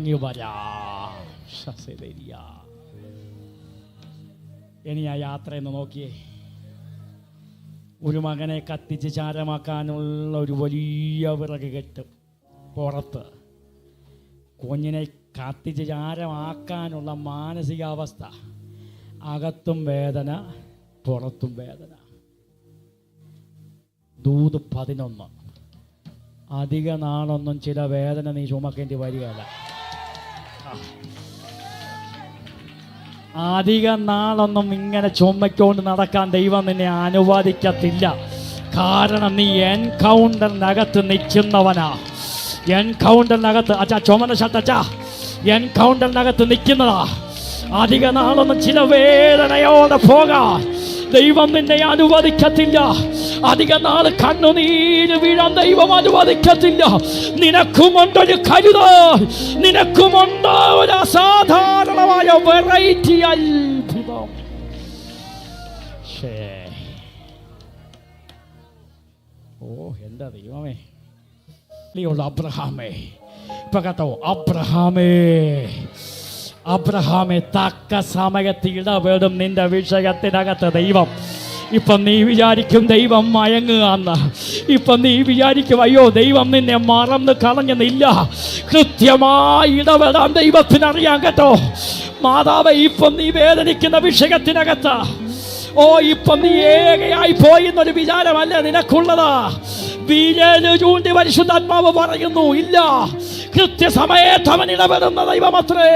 മടങ്ങി വരാം. ഇനി ആ യാത്രയെന്ന് നോക്കിയേ. ഒരു മകനെ കത്തിച്ച് ചാരമാക്കാനുള്ള ഒരു വലിയ വിറക് കെട്ടും പുറത്ത്. കുഞ്ഞിനെ കത്തിച്ച് ചാരമാക്കാനുള്ള മാനസികാവസ്ഥ, അകത്തും വേദന പുറത്തും വേദന. ദൂത് 11. അധിക നാളൊന്നും ചില വേദന നീ ചുമക്കേണ്ടി വരികയല്ല. അധിക നാളൊന്നും ഇങ്ങനെ ചുമക്കൊണ്ട് നടക്കാൻ ദൈവം നിന്നെ അനുവദിക്കത്തില്ല. കാരണം നീ എൻകൗണ്ടറിനകത്ത് നിൽക്കുന്നവനാ. എൻകൗണ്ടറിനകത്ത് അച്ഛാ ചുമന്ന ഷട്ടച്ചാ എൻകൗണ്ടറിനകത്ത് നിൽക്കുന്നതാ. അധിക നാളൊന്നും ചില വേദനയോടെ പോകാൻ ദൈവം നിന്നെ അനുവദിക്കത്തില്ല. അധിക നാൾ കണ്ണുനീര് വീഴാൻ ദൈവം അനുവദിക്കത്തില്ല. നിനക്കുമുണ്ടൊരു കരുതൽ, നിനക്കുമുണ്ട് ഒരു അസാധാരണമായ വെറൈറ്റി അത്ഭുതം. ഓ എൻ്റെ ദൈവമേ, അബ്രഹാമേ, ഇപ്പൊ കേട്ടോ, അബ്രഹാമേ തക്ക സമയത്ത് ഇടപെടും നിന്റെ വിഷയത്തിനകത്ത് ദൈവം. ഇപ്പം നീ വിചാരിക്കും ദൈവം മയങ്ങുകയെന്ന്. ഇപ്പം നീ വിചാരിക്കും അയ്യോ ദൈവം നിന്നെ മറന്ന് കളഞ്ഞെന്നില്ല. കൃത്യമായി ഇടപെടാൻ ദൈവത്തിനറിയാം കേട്ടോ. മാതാവേ, ഇപ്പം നീ വേദനിക്കുന്ന വിഷയത്തിനകത്ത് ഇപ്പം നീ ഏകയായി പോയി എന്നൊരു വിചാരമല്ല നിനക്കുള്ളതാ. വിരല് ചൂണ്ടി പരിശുദ്ധാത്മാവ് പറയുന്നു, ഇല്ല, കൃത്യസമയത്ത് അവൻ ഇടപെടുന്ന ദൈവമത്രേ.